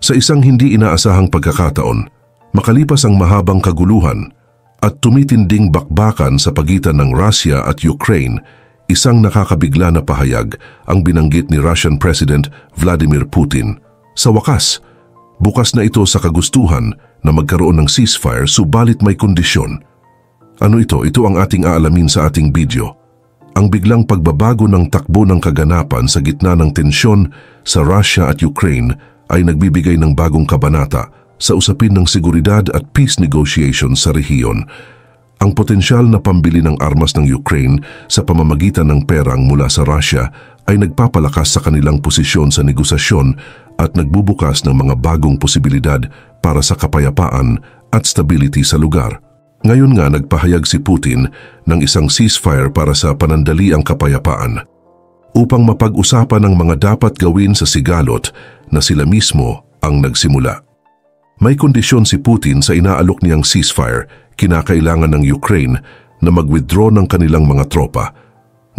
Sa isang hindi inaasahang pagkakataon, makalipas ang mahabang kaguluhan at tumitinding bakbakan sa pagitan ng Russia at Ukraine, isang nakakabigla na pahayag ang binanggit ni Russian President Vladimir Putin. Sa wakas, bukas na ito sa kagustuhan na magkaroon ng ceasefire subalit may kondisyon. Ano ito? Ito ang ating aalamin sa ating video. Ang biglang pagbabago ng takbo ng kaganapan sa gitna ng tensyon sa Russia at Ukraine ay nagbibigay ng bagong kabanata sa usapin ng seguridad at peace negotiations sa rehiyon. Ang potensyal na pambili ng armas ng Ukraine sa pamamagitan ng perang mula sa Russia ay nagpapalakas sa kanilang posisyon sa negosasyon at nagbubukas ng mga bagong posibilidad para sa kapayapaan at stability sa lugar. Ngayon nga nagpahayag si Putin ng isang ceasefire para sa panandaliang kapayapaan upang mapag-usapan ang mga dapat gawin sa sigalot na sila mismo ang nagsimula. May kondisyon si Putin sa inaalok niyang ceasefire. Kinakailangan ng Ukraine na mag-withdraw ng kanilang mga tropa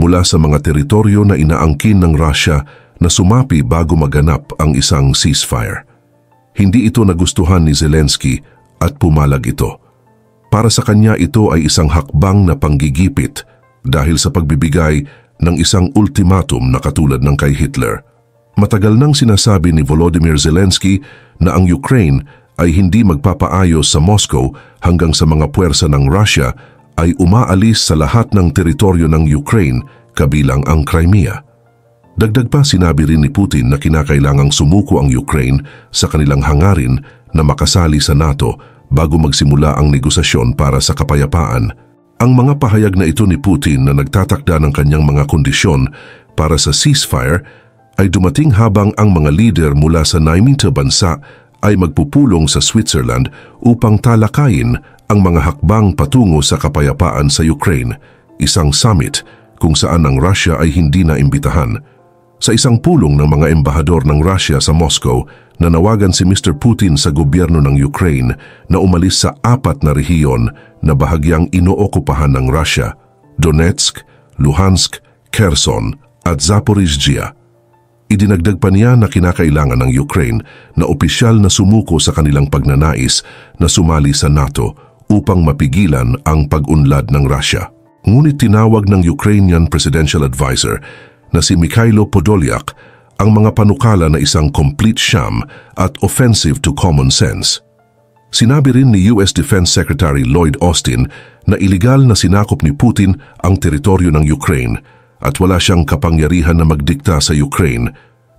mula sa mga teritoryo na inaangkin ng Russia na sumapi bago maganap ang isang ceasefire. Hindi ito nagustuhan ni Zelensky at pumalag ito. Para sa kanya ito ay isang hakbang na panggigipit dahil sa pagbibigay ng isang ultimatum na katulad ng kay Hitler. Matagal nang sinasabi ni Volodymyr Zelensky na ang Ukraine ay hindi magpapaayos sa Moscow hanggang sa mga puwersa ng Russia ay umaalis sa lahat ng teritoryo ng Ukraine kabilang ang Crimea. Dagdag pa sinabi rin ni Putin na kinakailangang sumuko ang Ukraine sa kanilang hangarin na makasali sa NATO bago magsimula ang negosasyon para sa kapayapaan. Ang mga pahayag na ito ni Putin na nagtatakda ng kanyang mga kondisyon para sa ceasefire ay dumating habang ang mga lider mula sa 90 bansa ay magpupulong sa Switzerland upang talakayin ang mga hakbang patungo sa kapayapaan sa Ukraine, isang summit kung saan ang Russia ay hindi na imbitahan. Sa isang pulong ng mga embahador ng Russia sa Moscow, nanawagan si Mr. Putin sa gobyerno ng Ukraine na umalis sa 4 na rehiyon na bahagyang inookupahan ng Russia: Donetsk, Luhansk, Kherson at Zaporizhzhia. Idinagdag pa niya na kinakailangan ng Ukraine na opisyal na sumuko sa kanilang pagnanais na sumali sa NATO upang mapigilan ang pag-unlad ng Russia. Ngunit tinawag ng Ukrainian Presidential Advisor na si Mikhailo Podolyak ang mga panukala na isang complete sham at offensive to common sense. Sinabi rin ni US Defense Secretary Lloyd Austin na iligal na sinakop ni Putin ang teritoryo ng Ukraine at wala siyang kapangyarihan na magdikta sa Ukraine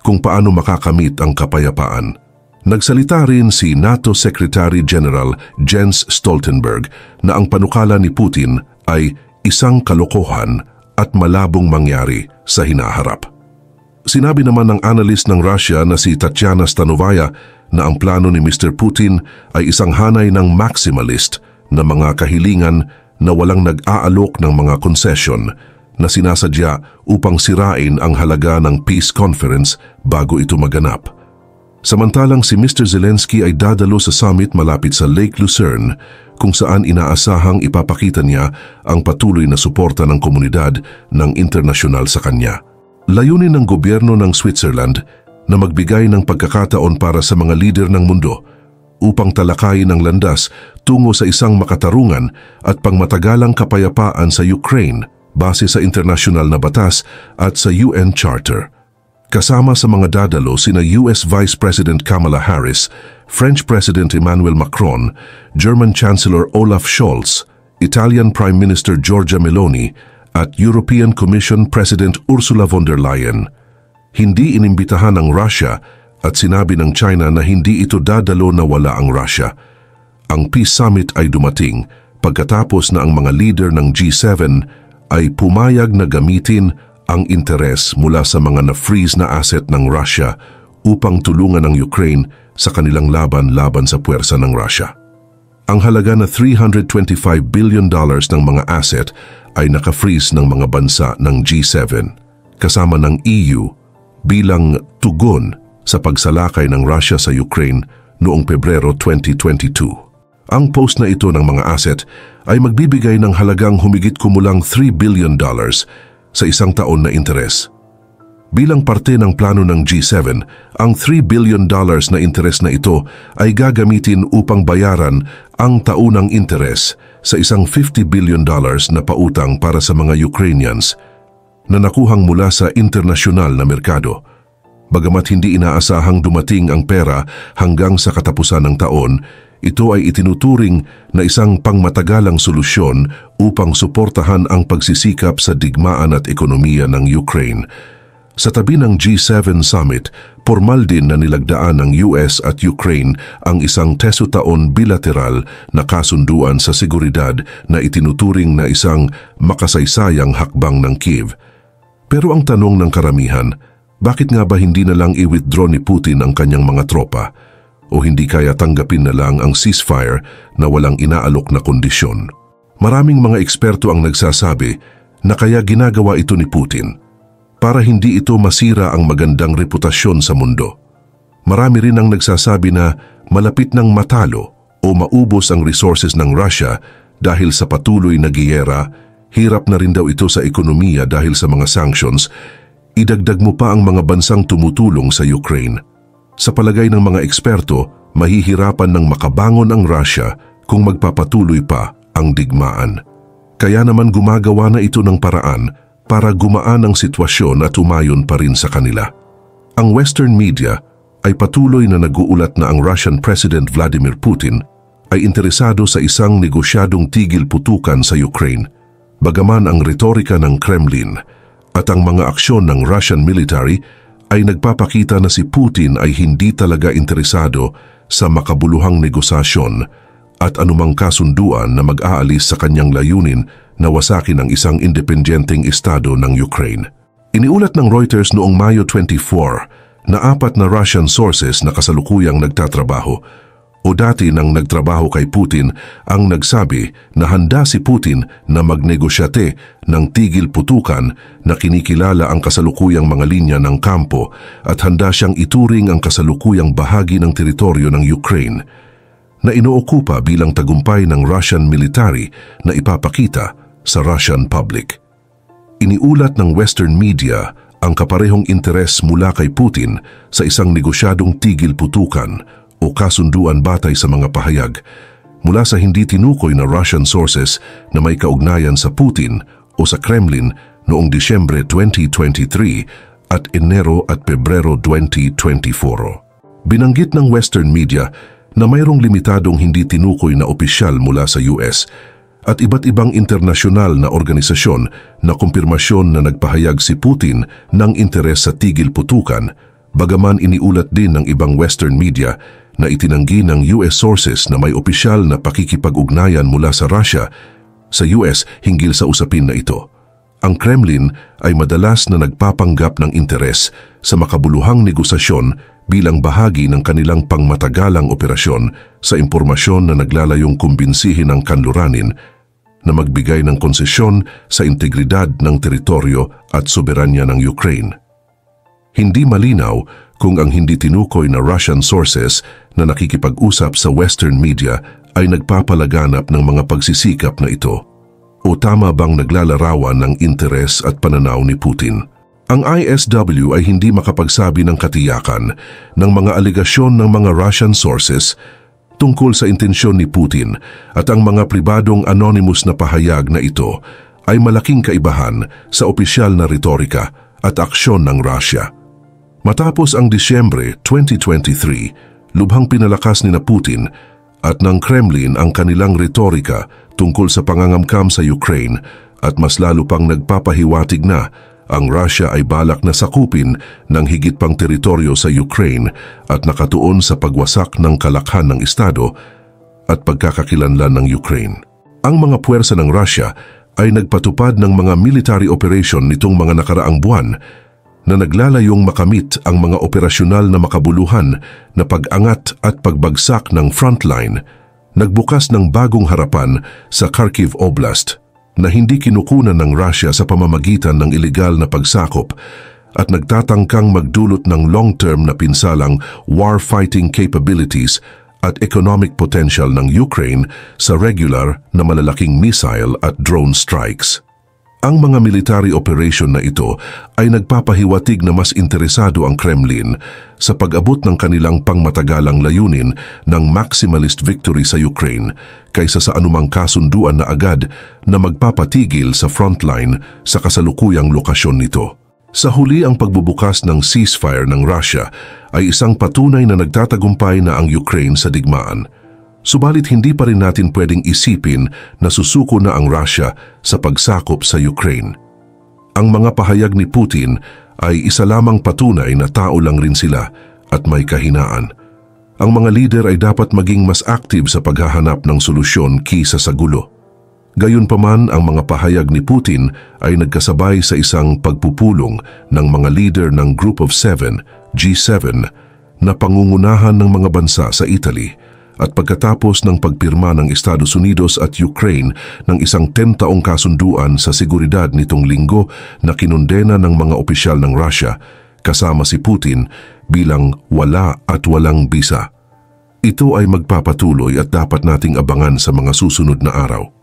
kung paano makakamit ang kapayapaan. Nagsalita rin si NATO Secretary General Jens Stoltenberg na ang panukala ni Putin ay isang kalokohan at malabong mangyari sa hinaharap. Sinabi naman ng analyst ng Russia na si Tatiana Stanovaya na ang plano ni Mr. Putin ay isang hanay ng maximalist na mga kahilingan na walang nag-aalok ng mga concession na sinasadya upang sirain ang halaga ng peace conference bago ito maganap. Samantalang si Mr. Zelensky ay dadalo sa summit malapit sa Lake Lucerne kung saan inaasahang ipapakita niya ang patuloy na suporta ng komunidad ng internasyonal sa kanya. Layunin ng gobyerno ng Switzerland na magbigay ng pagkakataon para sa mga lider ng mundo upang talakayin ang landas tungo sa isang makatarungan at pangmatagalang kapayapaan sa Ukraine base sa internasyonal na batas at sa UN Charter. Kasama sa mga dadalo sina US Vice President Kamala Harris, French President Emmanuel Macron, German Chancellor Olaf Scholz, Italian Prime Minister Giorgia Meloni at European Commission President Ursula von der Leyen. Hindi inimbitahan ang Russia at sinabi ng China na hindi ito dadalo na wala ang Russia. Ang Peace Summit ay dumating pagkatapos na ang mga leader ng G7 ay pumayag na gamitin ang interes mula sa mga na-freeze na asset ng Russia upang tulungan ang Ukraine sa kanilang laban sa puwersa ng Russia. Ang halaga na $325 billion ng mga asset ay naka-freeze ng mga bansa ng G7 kasama ng EU bilang tugon sa pagsalakay ng Russia sa Ukraine noong Pebrero 2022. Ang post na ito ng mga asset ay magbibigay ng halagang humigit kumulang $3 billion sa isang taon na interes. Bilang parte ng plano ng G7, ang $3 billion na interes na ito ay gagamitin upang bayaran ang taunang interes sa isang $50 billion na pautang para sa mga Ukrainians na nakuhang mula sa internasyonal na merkado. Bagamat hindi inaasahang dumating ang pera hanggang sa katapusan ng taon, ito ay itinuturing na isang pangmatagalang solusyon upang suportahan ang pagsisikap sa digmaan at ekonomiya ng Ukraine. Sa tabi ng G7 Summit, formal din na nilagdaan ng US at Ukraine ang isang teso-taon bilateral na kasunduan sa seguridad na itinuturing na isang makasaysayang hakbang ng Kiev. Pero ang tanong ng karamihan, bakit nga ba hindi na lang i-withdraw ni Putin ang kanyang mga tropa? O hindi kaya tanggapin na lang ang ceasefire na walang inaalok na kondisyon? Maraming mga eksperto ang nagsasabi na kaya ginagawa ito ni Putin para hindi ito masira ang magandang reputasyon sa mundo. Marami rin ang nagsasabi na malapit nang matalo o maubos ang resources ng Russia dahil sa patuloy na giyera, hirap na rin daw ito sa ekonomiya dahil sa mga sanctions, idagdag mo pa ang mga bansang tumutulong sa Ukraine. Sa palagay ng mga eksperto, mahihirapan ng makabangon ang Russia kung magpapatuloy pa ang digmaan. Kaya naman gumagawa na ito ng paraan para gumaan ang sitwasyon at umayon pa rin sa kanila. Ang Western media ay patuloy na nag-uulat na ang Russian President Vladimir Putin ay interesado sa isang negosyadong tigil putukan sa Ukraine, bagaman ang retorika ng Kremlin at ang mga aksyon ng Russian military ay nagpapakita na si Putin ay hindi talaga interesado sa makabuluhang negosasyon at anumang kasunduan na mag-aalis sa kanyang layunin na wasakin ang isang independenteng estado ng Ukraine. Iniulat ng Reuters noong Mayo 24 na 4 na Russian sources na kasalukuyang nagtatrabaho o dati nang nagtrabaho kay Putin ang nagsabi na handa si Putin na magnegosyate ng tigil putukan na kinikilala ang kasalukuyang mga linya ng kampo at handa siyang ituring ang kasalukuyang bahagi ng teritoryo ng Ukraine na inookupa bilang tagumpay ng Russian military na ipapakita sa Russian public. Iniulat ng Western media ang kaparehong interes mula kay Putin sa isang negosyadong tigil putukan o kasunduan batay sa mga pahayag mula sa hindi tinukoy na Russian sources na may kaugnayan sa Putin o sa Kremlin noong Disyembre 2023 at Enero at Pebrero 2024. Binanggit ng Western media na mayroong limitadong hindi tinukoy na opisyal mula sa US at iba't ibang internasyonal na organisasyon na kumpirmasyon na nagpahayag si Putin ng interes sa tigil putukan, bagaman iniulat din ng ibang Western media na itinanggi ng US sources na may opisyal na pakikipag-ugnayan mula sa Russia sa US hinggil sa usapin na ito. Ang Kremlin ay madalas na nagpapanggap ng interes sa makabuluhang negosasyon bilang bahagi ng kanilang pangmatagalang operasyon sa impormasyon na naglalayong kumbinsihin ang kanluranin na magbigay ng konsesyon sa integridad ng teritoryo at soberanya ng Ukraine. Hindi malinaw kung ang hindi tinukoy na Russian sources na nakikipag-usap sa Western media ay nagpapalaganap ng mga pagsisikap na ito o tama bang naglalarawan ng interes at pananaw ni Putin. Ang ISW ay hindi makapagsabi ng katiyakan ng mga aligasyon ng mga Russian sources tungkol sa intensyon ni Putin at ang mga pribadong anonymous na pahayag na ito ay malaking kaibahan sa opisyal na retorika at aksyon ng Russia. Matapos ang Disyembre 2023, lubhang pinalakas ni Putin at ng Kremlin ang kanilang retorika tungkol sa pangangamkam sa Ukraine at mas lalo pang nagpapahiwatig na ang Russia ay balak na sakupin ng higit pang teritoryo sa Ukraine at nakatuon sa pagwasak ng kalakhan ng Estado at pagkakakilanlan ng Ukraine. Ang mga puwersa ng Russia ay nagpatupad ng mga military operation nitong mga nakaraang buwan na naglalayong makamit ang mga operasyonal na makabuluhan na pag-angat at pagbagsak ng frontline, nagbukas ng bagong harapan sa Kharkiv Oblast na hindi kinukunan ng Russia sa pamamagitan ng ilegal na pagsakop at nagtatangkang magdulot ng long-term na pinsalang war-fighting capabilities at economic potential ng Ukraine sa regular na malalaking missile at drone strikes. Ang mga military operation na ito ay nagpapahiwatig na mas interesado ang Kremlin sa pag-abot ng kanilang pangmatagalang layunin ng maximalist victory sa Ukraine kaysa sa anumang kasunduan na agad na magpapatigil sa frontline sa kasalukuyang lokasyon nito. Sa huli, ang pagbubukas ng ceasefire ng Russia ay isang patunay na nagtatagumpay na ang Ukraine sa digmaan. Subalit hindi pa rin natin pwedeng isipin na susuko na ang Russia sa pagsakop sa Ukraine. Ang mga pahayag ni Putin ay isa lamang patunay na tao lang rin sila at may kahinaan. Ang mga leader ay dapat maging mas active sa paghahanap ng solusyon kaysa sa gulo. Gayunpaman, ang mga pahayag ni Putin ay nagkasabay sa isang pagpupulong ng mga leader ng Group of Seven, G7, na pangungunahan ng mga bansa sa Italy. At pagkatapos ng pagpirma ng Estados Unidos at Ukraine ng isang 10 taong kasunduan sa seguridad nitong linggo na kinondena ng mga opisyal ng Russia, kasama si Putin bilang wala at walang bisa. Ito ay magpapatuloy at dapat nating abangan sa mga susunod na araw.